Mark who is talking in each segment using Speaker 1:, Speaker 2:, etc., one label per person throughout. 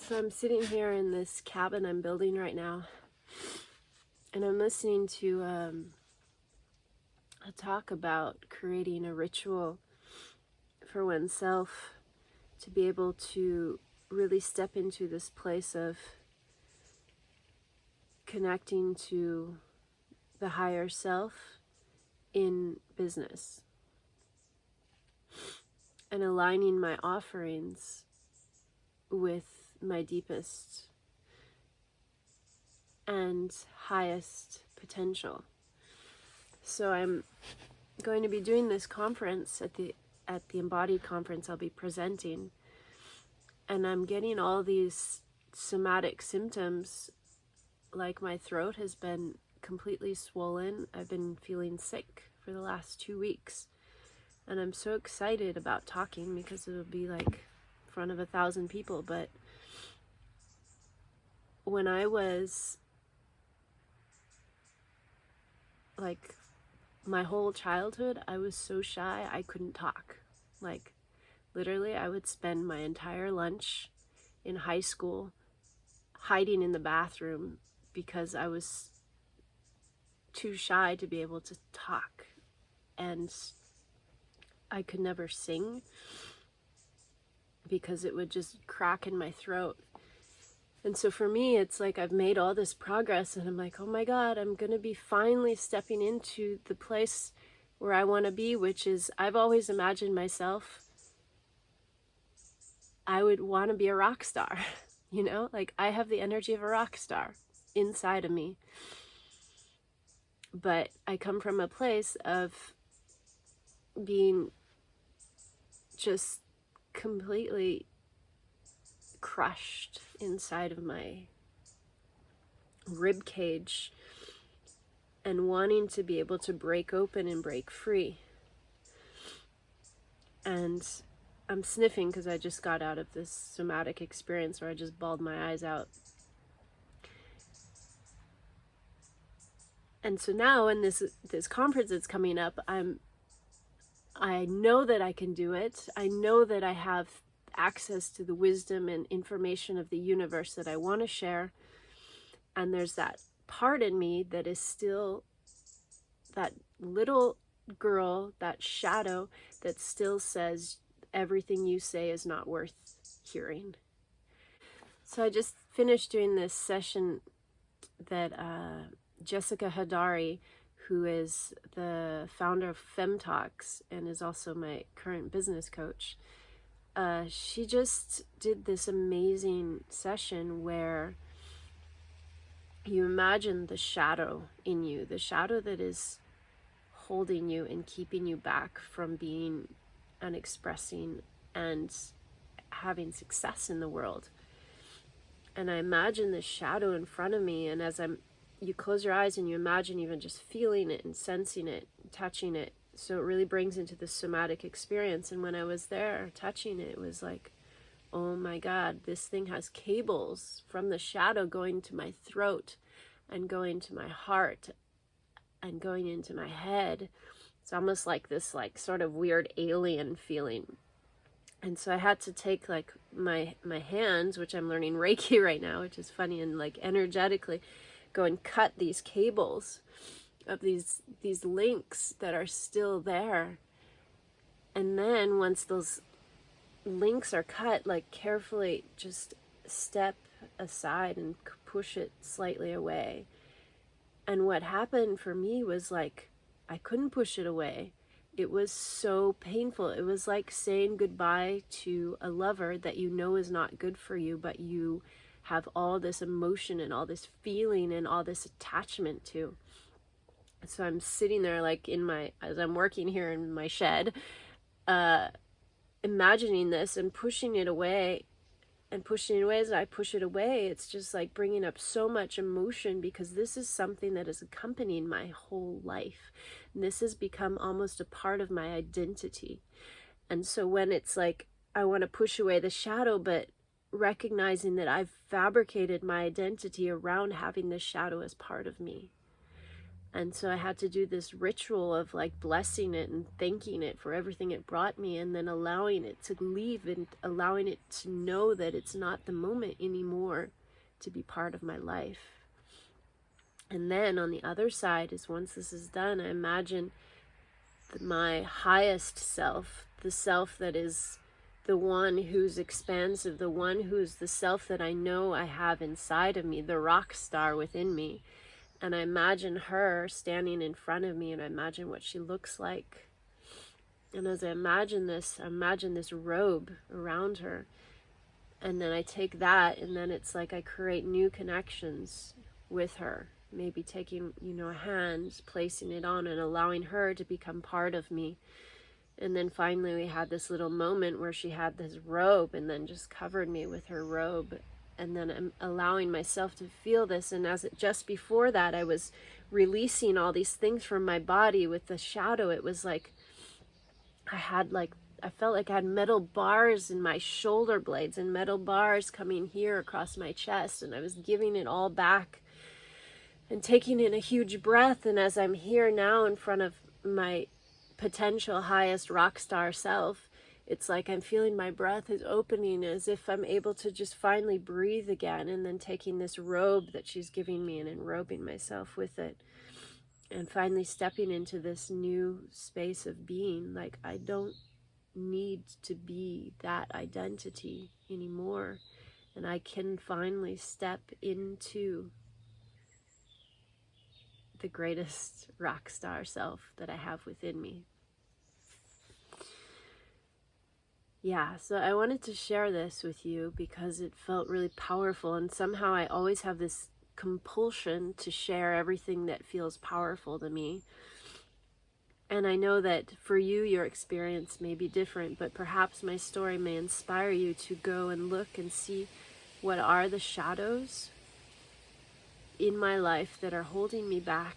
Speaker 1: So I'm sitting here in this cabin I'm building right now, and I'm listening to a talk about creating a ritual for oneself to be able to really step into this place of connecting to the higher self in business and aligning my offerings with my deepest and highest potential. So I'm going to be doing this conference at the Embodied conference. I'll be presenting, and I'm getting all these somatic symptoms, like my throat has been completely swollen. I've been feeling sick for the last 2 weeks, and I'm so excited about talking because it'll be like in front of 1,000 people. But when I was like my whole childhood, I was so shy I couldn't talk. Like literally I would spend my entire lunch in high school hiding in the bathroom because I was too shy to be able to talk, and I could never sing because it would just crack in my throat. And so for me, it's like I've made all this progress, and I'm like, oh my God, I'm going to be finally stepping into the place where I want to be, which is, I've always imagined myself, I would want to be a rock star, you know, like I have the energy of a rock star inside of me. But I come from a place of being just completely crushed inside of my rib cage and wanting to be able to break open and break free. And I'm sniffing because I just got out of this somatic experience where I just bawled my eyes out. And so now in this conference that's coming up, I know that I can do it. I know that I have access to the wisdom and information of the universe that I want to share. And there's that part in me that is still that little girl, that shadow that still says everything you say is not worth hearing. So I just finished doing this session that Jessica Hadari, who is the founder of FemTalks and is also my current business coach, she just did this amazing session where you imagine the shadow in you, the shadow that is holding you and keeping you back from being and expressing and having success in the world. And I imagine this shadow in front of me, and as you close your eyes and you imagine even just feeling it and sensing it, touching it. So it really brings into the somatic experience. And when I was there touching it, it was like, oh my God, this thing has cables from the shadow going to my throat and going to my heart and going into my head. It's almost like this like sort of weird alien feeling. And so I had to take like my hands, which I'm learning Reiki right now, which is funny, and like energetically go and cut these cables of these links that are still there. And then once those links are cut, like carefully just step aside and push it slightly away. And what happened for me was like I couldn't push it away. It was so painful. It was like saying goodbye to a lover that you know is not good for you, but you have all this emotion and all this feeling and all this attachment to. So I'm sitting there like as I'm working here in my shed, imagining this and pushing it away. And pushing it away, as I push it away, it's just like bringing up so much emotion, because this is something that has accompanied my whole life. And this has become almost a part of my identity. And so when it's like, I want to push away the shadow, but recognizing that I've fabricated my identity around having this shadow as part of me. And so I had to do this ritual of like blessing it and thanking it for everything it brought me, and then allowing it to leave and allowing it to know that it's not the moment anymore to be part of my life. And then on the other side is, once this is done, I imagine my highest self, the self that is the one who's expansive, the one who's the self that I know I have inside of me, the rock star within me. And I imagine her standing in front of me, and I imagine what she looks like. And as I imagine this robe around her. And then I take that, and then it's like I create new connections with her. Maybe taking, a hand, placing it on, and allowing her to become part of me. And then finally we had this little moment where she had this robe and then just covered me with her robe. And then I'm allowing myself to feel this. And just before that, I was releasing all these things from my body with the shadow. It was like I felt like I had metal bars in my shoulder blades and metal bars coming here across my chest. And I was giving it all back and taking in a huge breath. And as I'm here now in front of my potential highest rock star self, it's like I'm feeling my breath is opening, as if I'm able to just finally breathe again, and then taking this robe that she's giving me and enrobing myself with it, and finally stepping into this new space of being. Like, I don't need to be that identity anymore, and I can finally step into the greatest rock star self that I have within me. Yeah, so I wanted to share this with you because it felt really powerful, and somehow I always have this compulsion to share everything that feels powerful to me. And I know that for you, your experience may be different, but perhaps my story may inspire you to go and look and see what are the shadows in my life that are holding me back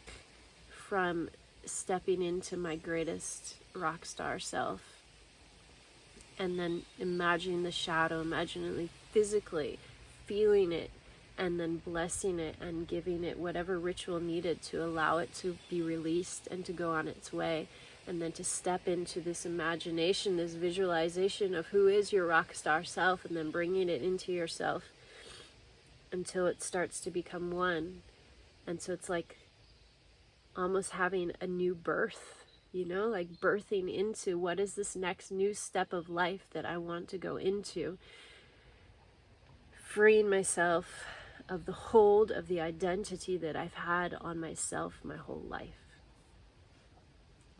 Speaker 1: from stepping into my greatest rock star self. And then imagining the shadow, imagining physically feeling it, and then blessing it and giving it whatever ritual needed to allow it to be released and to go on its way. And then to step into this imagination, this visualization of who is your rock star self, and then bringing it into yourself until it starts to become one. And so it's like almost having a new birth. Like birthing into what is this next new step of life that I want to go into. Freeing myself of the hold of the identity that I've had on myself my whole life.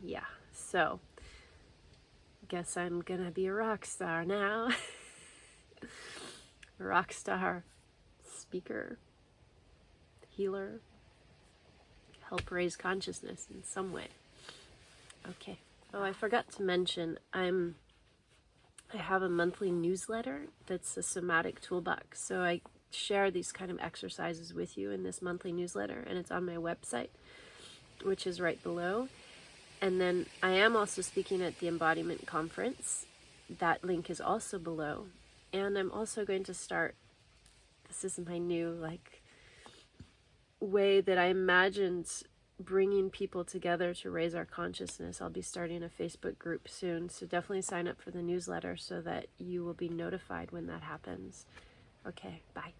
Speaker 1: Yeah, so I guess I'm gonna be a rock star now. A rock star speaker, healer, help raise consciousness in some way. Okay. Oh, I forgot to mention, I have a monthly newsletter that's a somatic toolbox. So I share these kind of exercises with you in this monthly newsletter, and it's on my website, which is right below. And then I am also speaking at the Embodiment Conference. That link is also below. And I'm also going to start, this is my new way that I imagined bringing people together to raise our consciousness. I'll be starting a Facebook group soon, so definitely sign up for the newsletter so that you will be notified when that happens. Okay, bye.